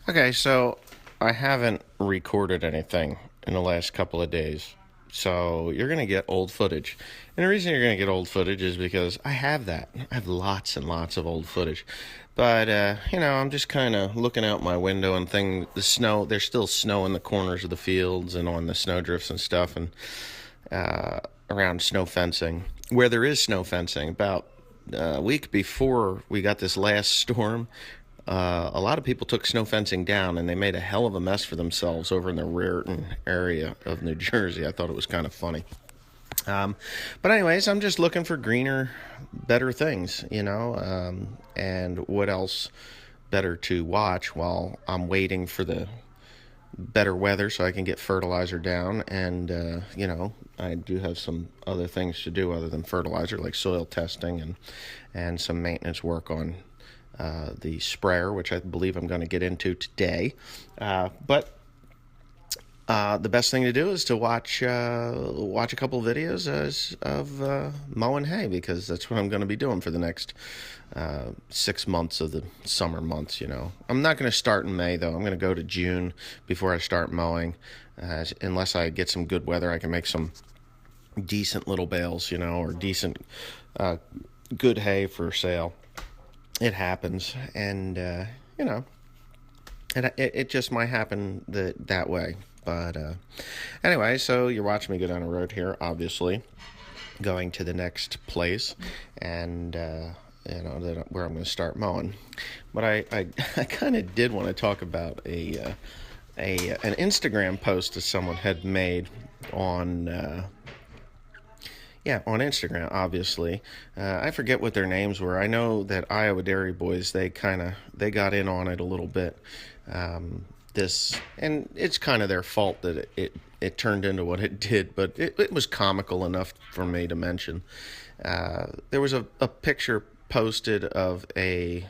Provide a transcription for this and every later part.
Okay, so I haven't recorded anything in the last couple of days. So you're going to get old footage. And the reason you're going to get old footage is because I have that. I have lots and lots of old footage. But, I'm just kind of looking out my window and the snow, there's still snow in the corners of the fields and on the snow drifts and stuff and around snow fencing. Where there is snow fencing, about a week before we got this last storm, a lot of people took snow fencing down and they made a hell of a mess for themselves over in the Raritan area of New Jersey. I thought it was kind of funny. Um, but, anyways, I'm just looking for greener, better things, and what else better to watch while I'm waiting for the better weather so I can get fertilizer down. And, I do have some other things to do other than fertilizer, like soil testing and some maintenance work on the sprayer, which I believe I'm going to get into today. But the best thing to do is to watch a couple of videos of mowing hay, because that's what I'm going to be doing for the next 6 months of the summer months. I'm not going to start in May though. I'm going to go to June before I start mowing, unless I get some good weather. I can make some decent little bales, or decent good hay for sale. It happens, and it just might happen that way. But anyway, so you're watching me go down the road here, obviously, going to the next place, and where I'm going to start mowing. But I kind of did want to talk about an Instagram post that someone had made on. On Instagram, obviously. I forget what their names were. I know that Iowa Dairy Boys, they got in on it a little bit. And it's kind of their fault that it turned into what it did, but it was comical enough for me to mention. There was a picture posted of a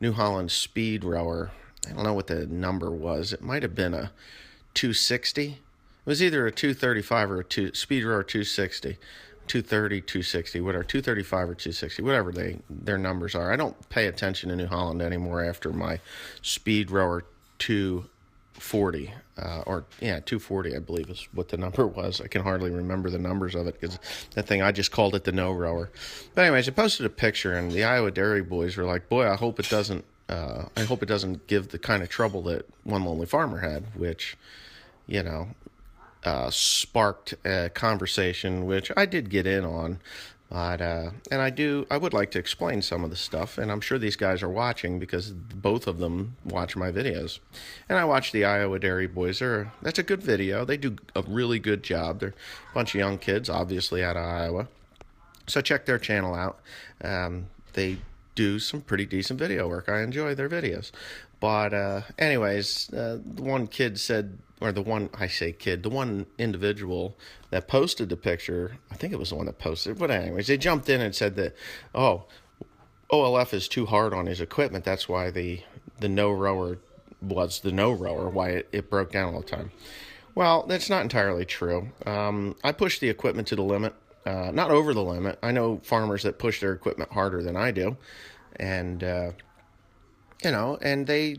New Holland speed rower. I don't know what the number was. It might have been a 260. It was either a 235 or a speed rower 260. 230, 260, whatever, 235 or 260, whatever their numbers are. I don't pay attention to New Holland anymore after my speed rower 240, 240, I believe is what the number was. I can hardly remember the numbers of it because that thing, I just called it the no rower. But anyways, I posted a picture, and the Iowa Dairy Boys were like, boy, I hope it doesn't give the kind of trouble that One Lonely Farmer had, which, sparked a conversation, which I did get in on. But I would like to explain some of the stuff, and I'm sure these guys are watching because both of them watch my videos. And I watch the Iowa Dairy Boys. That's a good video. They do a really good job. They're a bunch of young kids, obviously out of Iowa. So check their channel out. They do some pretty decent video work. I enjoy their videos. But anyways, one kid said, or the one, I say kid, the one individual that posted the picture, I think it was the one that posted it, but anyways, they jumped in and said that, OLF is too hard on his equipment. That's why the no rower was the no rower, why it broke down all the time. Well, that's not entirely true. I push the equipment to the limit, not over the limit. I know farmers that push their equipment harder than I do, and and they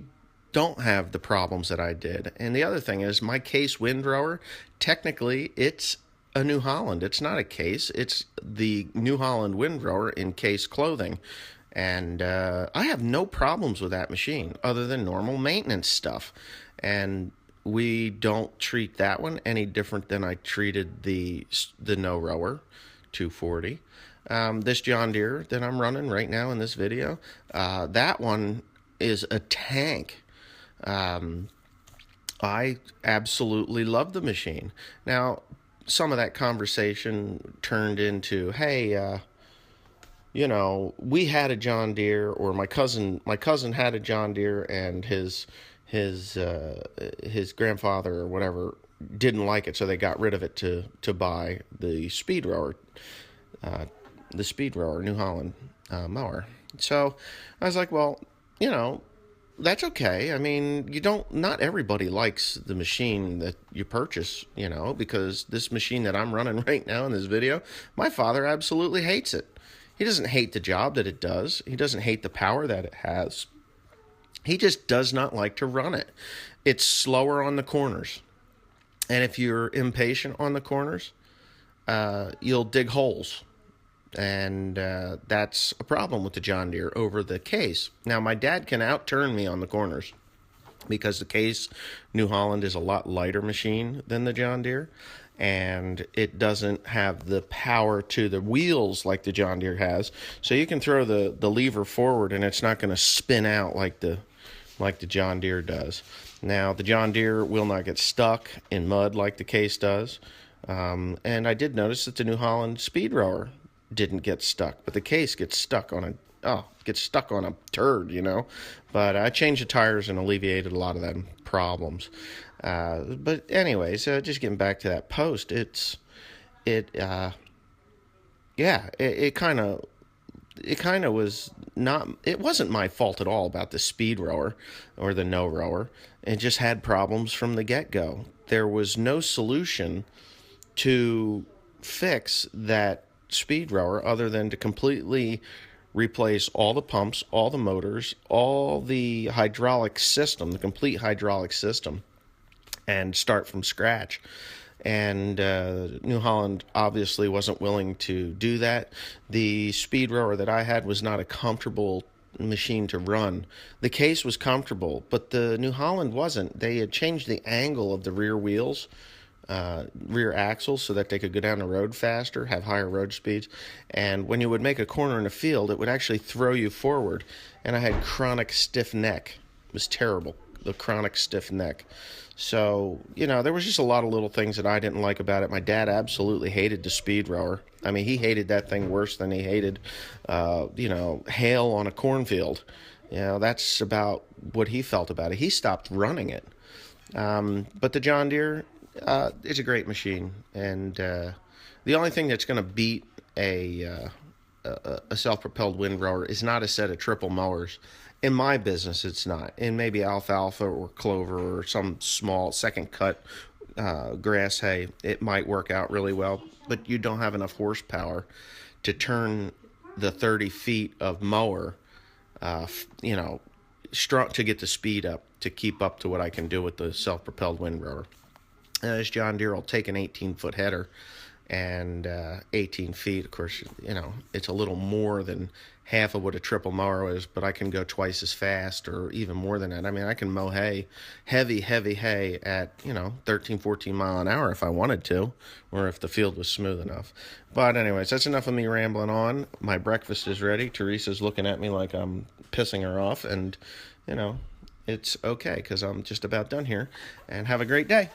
don't have the problems that I did. And the other thing is, my Case windrower, technically, it's a New Holland. It's not a Case. It's the New Holland windrower in Case clothing. And I have no problems with that machine other than normal maintenance stuff. And we don't treat that one any different than I treated the no rower 240. This John Deere that I'm running right now in this video, that one is a tank. I absolutely love the machine. Now, some of that conversation turned into, hey, we had a John Deere, or my cousin had a John Deere, and his grandfather or whatever didn't like it, so they got rid of it to buy the speed rower New Holland mower. So I was like, well, that's okay. I mean, not everybody likes the machine that you purchase, because this machine that I'm running right now in this video, my father absolutely hates it. He doesn't hate the job that it does. He doesn't hate the power that it has. He just does not like to run it. It's slower on the corners. And if you're impatient on the corners, you'll dig holes. And that's a problem with the John Deere over the Case. Now, my dad can outturn me on the corners because the Case New Holland is a lot lighter machine than the John Deere, and it doesn't have the power to the wheels like the John Deere has. So you can throw the lever forward and it's not going to spin out like the John Deere does. Now, the John Deere will not get stuck in mud like the Case does. And I did notice that the New Holland Speed Rower didn't get stuck, but the Case gets stuck on a turd, you know. But I changed the tires and alleviated a lot of them problems. But anyways, just getting back to that post, it kind of was not, it wasn't my fault at all about the Speed Rower or the No Rower. It just had problems from the get-go. There was no solution to fix that Speed Rower other than to completely replace all the pumps, all the motors, all the hydraulic system, the complete hydraulic system, and start from scratch. And New Holland obviously wasn't willing to do that. The Speed Rower that I had was not a comfortable machine to run. The Case was comfortable, but the New Holland wasn't. They had changed the angle of the rear wheels, rear axles, so that they could go down the road faster, have higher road speeds. And when you would make a corner in a field, it would actually throw you forward. And I had chronic stiff neck. It was terrible, the chronic stiff neck. So, you know, there was just a lot of little things that I didn't like about it. My dad absolutely hated the Speed Rower. I mean, he hated that thing worse than he hated, hail on a cornfield. You know, that's about what he felt about it. He stopped running it. But the John Deere is a great machine. And the only thing that's going to beat a self-propelled windrower is not a set of triple mowers. In my business, it's not. In maybe alfalfa or clover or some small second cut grass hay, it might work out really well. But you don't have enough horsepower to turn the 30 feet of mower, strong to get the speed up to keep up to what I can do with the self-propelled windrower. This John Deere will take an 18-foot header, and 18 feet, of course, you know, it's a little more than half of what a triple mower is, but I can go twice as fast or even more than that. I mean, I can mow hay, heavy hay at, 13, 14 mile an hour if I wanted to, or if the field was smooth enough. But anyways, that's enough of me rambling on. My breakfast is ready. Teresa's looking at me like I'm pissing her off, and, it's okay because I'm just about done here. And have a great day.